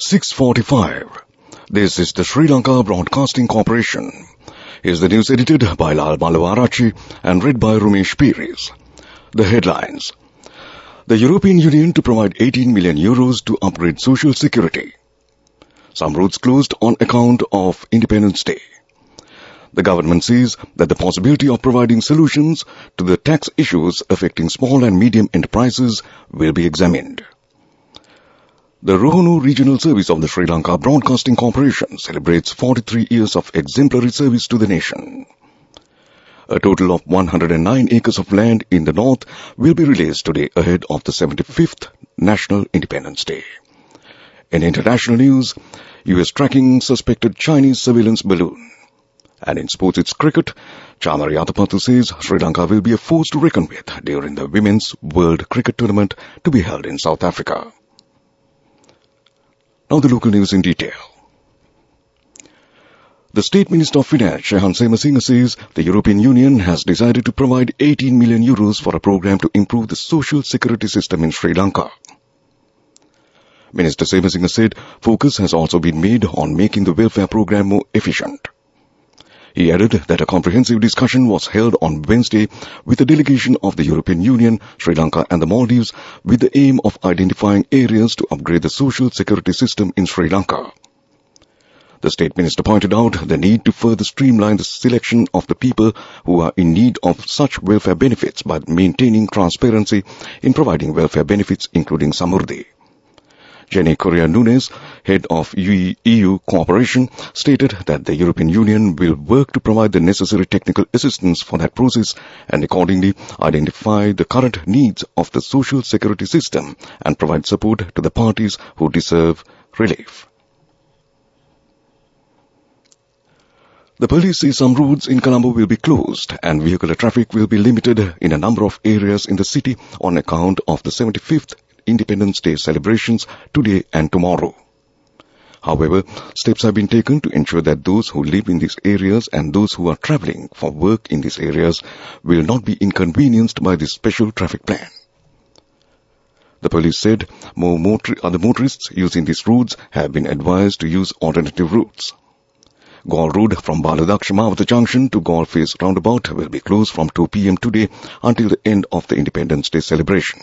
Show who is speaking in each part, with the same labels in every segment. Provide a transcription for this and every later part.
Speaker 1: 6:45. This is the Sri Lanka Broadcasting Corporation. Here's the news edited by Lal Malavarachi and read by Rumesh Piris. The headlines. The European Union to provide 18 million euros to upgrade social security. Some roads closed on account of Independence Day. The government says that the possibility of providing solutions to the tax issues affecting small and medium enterprises will be examined. The Rohunu Regional Service of the Sri Lanka Broadcasting Corporation celebrates 43 years of exemplary service to the nation. A total of 109 acres of land in the north will be released today ahead of the 75th National Independence Day. In international news, US tracking suspected Chinese surveillance balloon. And in sports, it's cricket. Chamari Atapattu says Sri Lanka will be a force to reckon with during the Women's World Cricket Tournament to be held in South Africa. Now the local news in detail. The State Minister of Finance, Shehan Semasinga, says the European Union has decided to provide 18 million euros for a program to improve the social security system in Sri Lanka. Minister Semasinga said focus has also been made on making the welfare program more efficient. He added that a comprehensive discussion was held on Wednesday with a delegation of the European Union, Sri Lanka and the Maldives with the aim of identifying areas to upgrade the social security system in Sri Lanka. The State Minister pointed out the need to further streamline the selection of the people who are in need of such welfare benefits by maintaining transparency in providing welfare benefits, including Samurdhi. Jenny Correa Nunes, head of EU cooperation, stated that the European Union will work to provide the necessary technical assistance for that process and accordingly identify the current needs of the social security system and provide support to the parties who deserve relief. The police say some roads in Colombo will be closed and vehicular traffic will be limited in a number of areas in the city on account of the 75th Independence Day celebrations today and tomorrow. However, steps have been taken to ensure that those who live in these areas and those who are travelling for work in these areas will not be inconvenienced by this special traffic plan. The police said other motorists using these roads have been advised to use alternative routes. Gaul Road from Baladakshmavata Junction to Gaul Face Roundabout will be closed from 2 p.m. today until the end of the Independence Day celebration.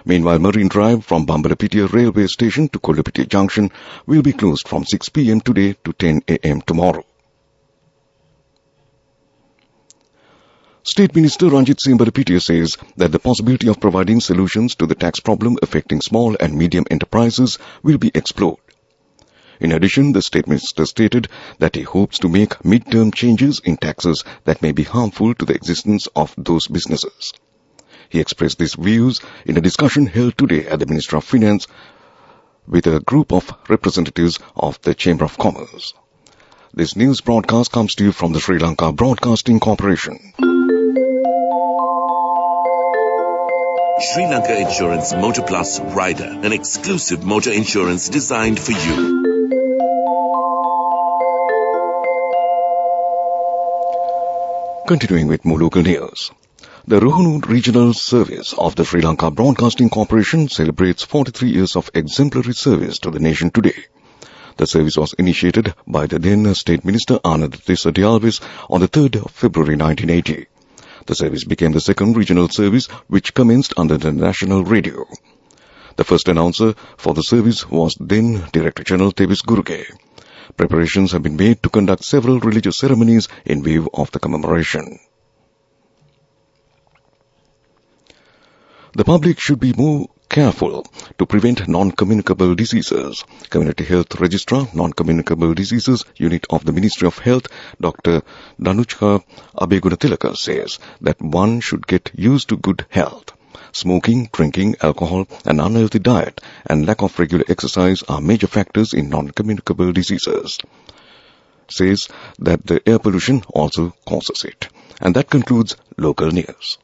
Speaker 1: Meanwhile, Marine Drive from Bambalapitiya Railway Station to Kollupitiya Junction will be closed from 6 p.m. today to 10 a.m. tomorrow. State Minister Ranjit Singh Balapitiya says that the possibility of providing solutions to the tax problem affecting small and medium enterprises will be explored. In addition, the State Minister stated that he hopes to make mid-term changes in taxes that may be harmful to the existence of those businesses. He expressed these views in a discussion held today at the Ministry of Finance with a group of representatives of the Chamber of Commerce. This news broadcast comes to you from the Sri Lanka Broadcasting Corporation.
Speaker 2: Sri Lanka Insurance Motor Plus Rider, an exclusive motor insurance designed for you.
Speaker 1: Continuing with more local news. The Rohunu Regional Service of the Sri Lanka Broadcasting Corporation celebrates 43 years of exemplary service to the nation today. The service was initiated by the then State Minister Anand Desa Alves on the 3rd of February 1980. The service became the second regional service which commenced under the national radio. The first announcer for the service was then Director General Tevis Guruge. Preparations have been made to conduct several religious ceremonies in view of the commemoration. The public should be more careful to prevent non-communicable diseases. Community Health Registrar, Non-Communicable Diseases Unit of the Ministry of Health, Dr. Danuchka Abegunatilaka says that one should get used to good health. Smoking, drinking, alcohol, an unhealthy diet, and lack of regular exercise are major factors in non-communicable diseases. Says that the air pollution also causes it. And that concludes local news.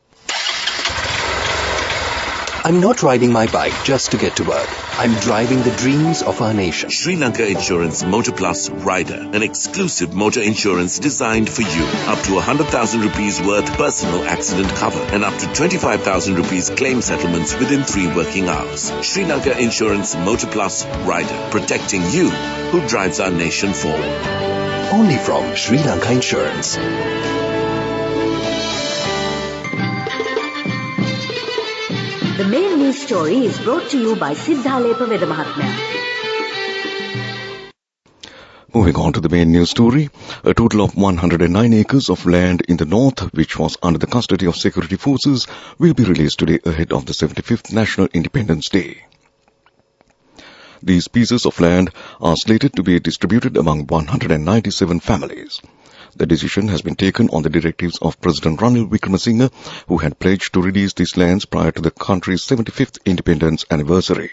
Speaker 3: I'm not riding my bike just to get to work. I'm driving the dreams of our nation.
Speaker 2: Sri Lanka Insurance Motor Plus Rider, an exclusive motor insurance designed for you. Up to 100,000 rupees worth personal accident cover and up to 25,000 rupees claim settlements within 3 working hours. Sri Lanka Insurance Motor Plus Rider, protecting you who drives our nation forward.
Speaker 3: Only from Sri Lanka Insurance.
Speaker 4: The main news story is brought to you by Siddhalepa Veda Mahatmya.
Speaker 1: Moving on to the main news story, a total of 109 acres of land in the north, which was under the custody of security forces, will be released today ahead of the 75th National Independence Day. These pieces of land are slated to be distributed among 197 families. The decision has been taken on the directives of President Ranil Wickremesinghe, who had pledged to release these lands prior to the country's 75th independence anniversary.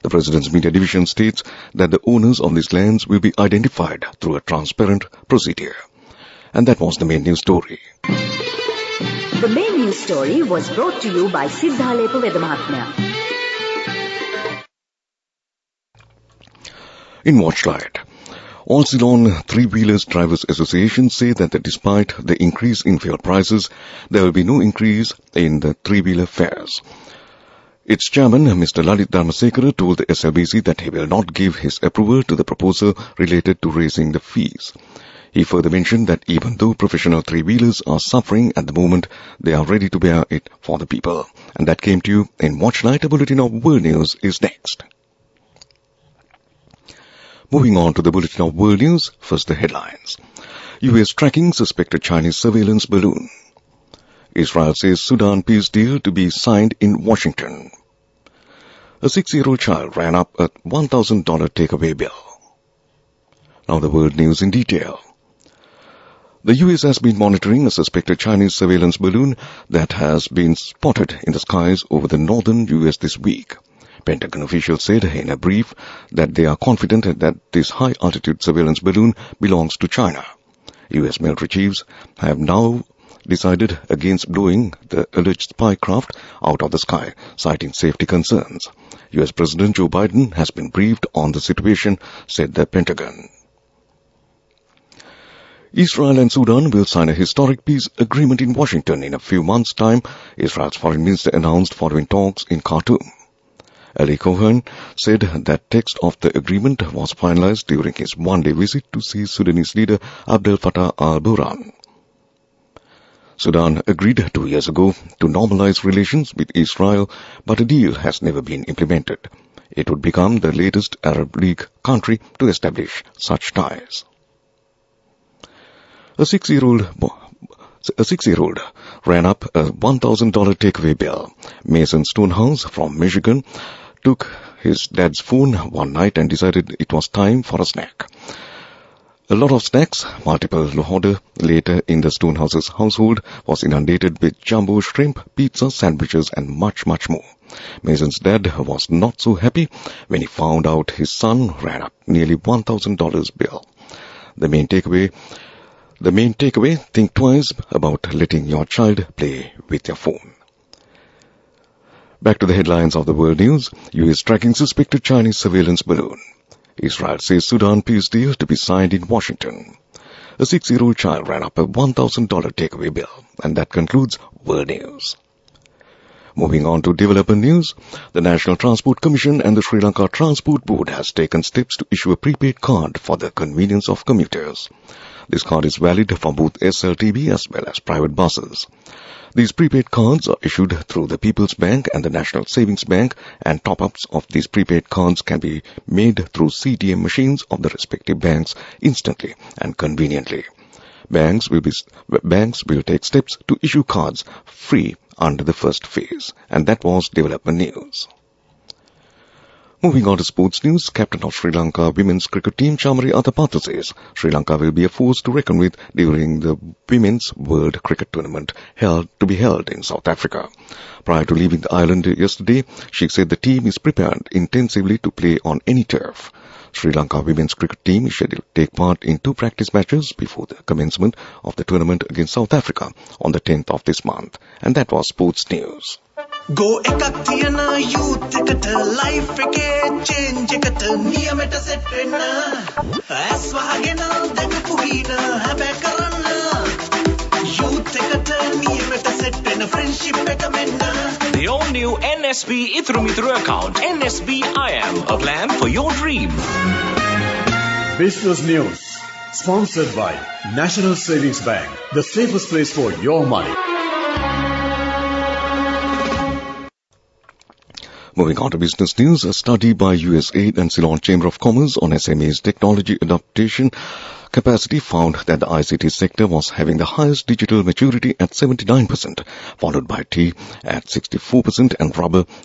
Speaker 1: The President's media division states that the owners of these lands will be identified through a transparent procedure. And that was the main news story.
Speaker 4: The main news story was brought to you by Siddhalepa Veda Mahatmya.
Speaker 1: In Watchlight, all Ceylon Three-Wheelers Drivers Association say that despite the increase in fuel prices, there will be no increase in the three-wheeler fares. Its chairman, Mr. Lalit Dharmasekara, told the SLBC that he will not give his approval to the proposal related to raising the fees. He further mentioned that even though professional three-wheelers are suffering at the moment, they are ready to bear it for the people. And that came to you in Watchlight. A bulletin of world news is next. Moving on to the bulletin of world news, first the headlines. U.S. tracking suspected Chinese surveillance balloon. Israel says Sudan peace deal to be signed in Washington. A 6-year-old child ran up a $1,000 takeaway bill. Now the world news in detail. The U.S. has been monitoring a suspected Chinese surveillance balloon that has been spotted in the skies over the northern U.S. this week. Pentagon officials said in a brief that they are confident that this high-altitude surveillance balloon belongs to China. U.S. military chiefs have now decided against blowing the alleged spy craft out of the sky, citing safety concerns. U.S. President Joe Biden has been briefed on the situation, said the Pentagon. Israel and Sudan will sign a historic peace agreement in Washington in a few months' time, Israel's foreign minister announced following talks in Khartoum. Ali Cohen said that text of the agreement was finalized during his one-day visit to see Sudanese leader Abdel Fattah al-Burhan. Sudan agreed 2 years ago to normalize relations with Israel, but a deal has never been implemented. It would become the latest Arab League country to establish such ties. A 6-year-old ran up a $1,000 takeaway bill. Mason Stonehouse from Michigan took his dad's phone one night and decided it was time for a snack. A lot of snacks, multiple order later in the Stonehouse's household was inundated with jumbo shrimp, pizza, sandwiches and much, much more. Mason's dad was not so happy when he found out his son ran up nearly $1,000 bill. The main takeaway, think twice about letting your child play with your phone. Back to the headlines of the world news. U.S. tracking suspected Chinese surveillance balloon. Israel says Sudan peace deal to be signed in Washington. A 6-year-old child ran up a $1,000 takeaway bill. And that concludes world news. Moving on to development news, the National Transport Commission and the Sri Lanka Transport Board has taken steps to issue a prepaid card for the convenience of commuters. This card is valid for both SLTB as well as private buses. These prepaid cards are issued through the People's Bank and the National Savings Bank, and top-ups of these prepaid cards can be made through CTM machines of the respective banks instantly and conveniently. Banks will take steps to issue cards free under the first phase. And that was development news. Moving on to sports news, captain of Sri Lanka women's cricket team Chamari Athapatha says Sri Lanka will be a force to reckon with during the Women's World Cricket Tournament to be held in South Africa. Prior to leaving the island yesterday, she said the team is prepared intensively to play on any turf. Sri Lanka women's cricket team is scheduled to take part in 2 practice matches before the commencement of the tournament against South Africa on the 10th of this month. And that was sports news.
Speaker 5: Go ekak thiyana youth eකට life එකේ change එකට නියමෙට set වෙන්න ඇස් වහගෙන දැකපු හින හැබැයි කරන්න youth එකට නියමෙට set වෙන්න friendship එක මෙන්න.
Speaker 6: The all new NSB Ithru account, NSB IM, a plan for your dream.
Speaker 7: Business News, sponsored by National Savings Bank, the safest place for your money.
Speaker 1: Moving on to business news, a study by USAID and Ceylon Chamber of Commerce on SMEs technology adaptation capacity found that the ICT sector was having the highest digital maturity at 79%, followed by tea at 64%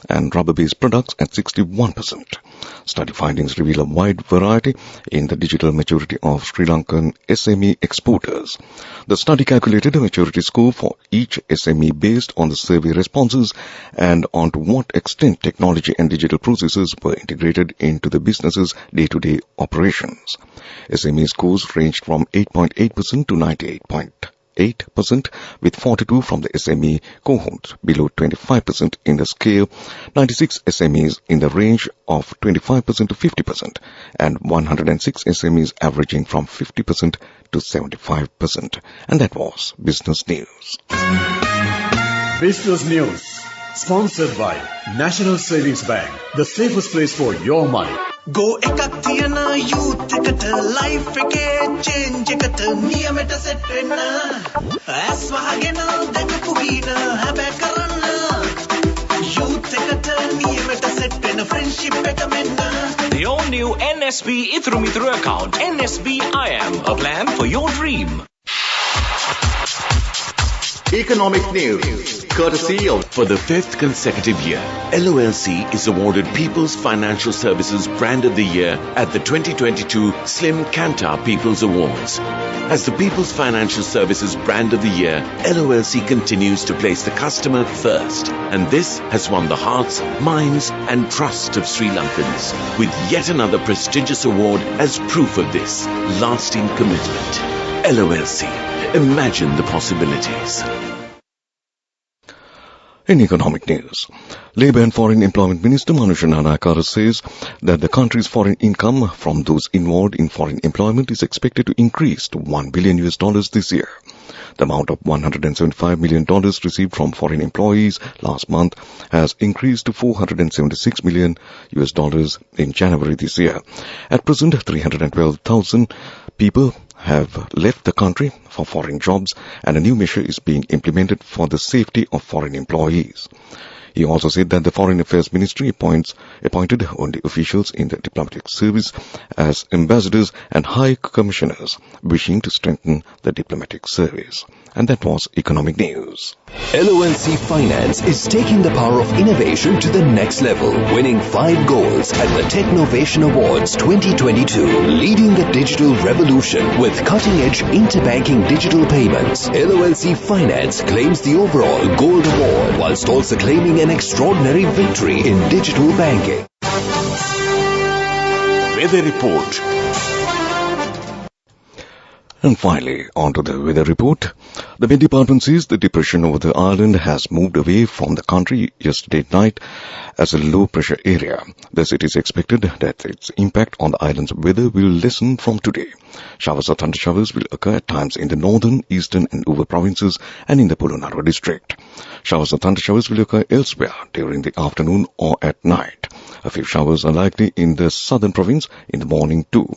Speaker 1: and rubber-based products at 61%. Study findings reveal a wide variety in the digital maturity of Sri Lankan SME exporters. The study calculated a maturity score for each SME based on the survey responses and on to what extent technology and digital processes were integrated into the business's day-to-day operations. SME scores ranged from 8.8% to 98.8%, with 42 from the SME cohort below 25% in the scale, 96 SMEs in the range of 25% to 50%, and 106 SMEs averaging from 50% to 75%. And that was Business News.
Speaker 7: Business News, sponsored by National Savings Bank, the safest place for your money.
Speaker 5: Go ekak thiyana youth eකට life එකේ change එකට නියමෙට set වෙන්න ඇස් වහගෙන දැකපු හින හැබැයි කරන්න youth එකට නියමෙට set වෙන්න friendship එක මෙන්න.
Speaker 6: The all new NSB Ithru account, NSB IM, a plan for your dream.
Speaker 3: Economic news, courtesy of...
Speaker 2: For the 5th consecutive year, LOLC is awarded People's Financial Services Brand of the Year at the 2022 Slim Kantar People's Awards. As the People's Financial Services Brand of the Year, LOLC continues to place the customer first, and this has won the hearts, minds and trust of Sri Lankans, with yet another prestigious award as proof of this lasting commitment. LOLC. Imagine the possibilities.
Speaker 1: In economic news, Labour and Foreign Employment Minister Manusha Nanakara says that the country's foreign income from those involved in foreign employment is expected to increase to $1 billion this year. The amount of $175 million received from foreign employees last month has increased to $476 million in January this year. At present, 312,000 people have left the country for foreign jobs, and a new measure is being implemented for the safety of foreign employees. He also said that the Foreign Affairs Ministry appointed only officials in the diplomatic service as ambassadors and high commissioners, wishing to strengthen the diplomatic service. And that was economic news.
Speaker 3: LOLC Finance is taking the power of innovation to the next level, winning 5 golds at the Technovation Awards 2022, leading the digital revolution with cutting-edge interbanking digital payments. LOLC Finance claims the overall gold award, whilst also claiming an extraordinary victory in digital banking.
Speaker 2: Weather report.
Speaker 1: And finally, on to the weather report. The Met Department says the depression over the island has moved away from the country yesterday night as a low-pressure area. Thus, it is expected that its impact on the island's weather will lessen from today. Showers or thundershowers will occur at times in the northern, eastern and Uva provinces and in the Polonnaruwa district. Showers or thundershowers will occur elsewhere during the afternoon or at night. A few showers are likely in the southern province in the morning too.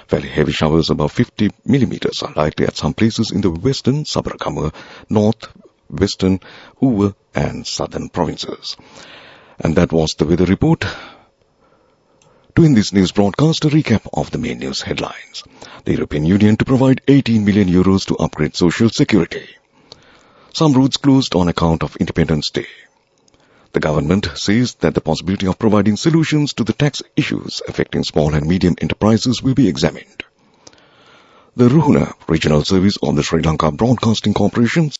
Speaker 1: Fairly heavy showers above 50 millimeters are likely at some places in the western, Sabaragamuwa, north, western, Uva and southern provinces. And that was the weather report. To end this news broadcast, a recap of the main news headlines. The European Union to provide 18 million euros to upgrade social security. Some roads closed on account of Independence Day. The government says that the possibility of providing solutions to the tax issues affecting small and medium enterprises will be examined. The Ruhuna Regional Service of the Sri Lanka Broadcasting Corporation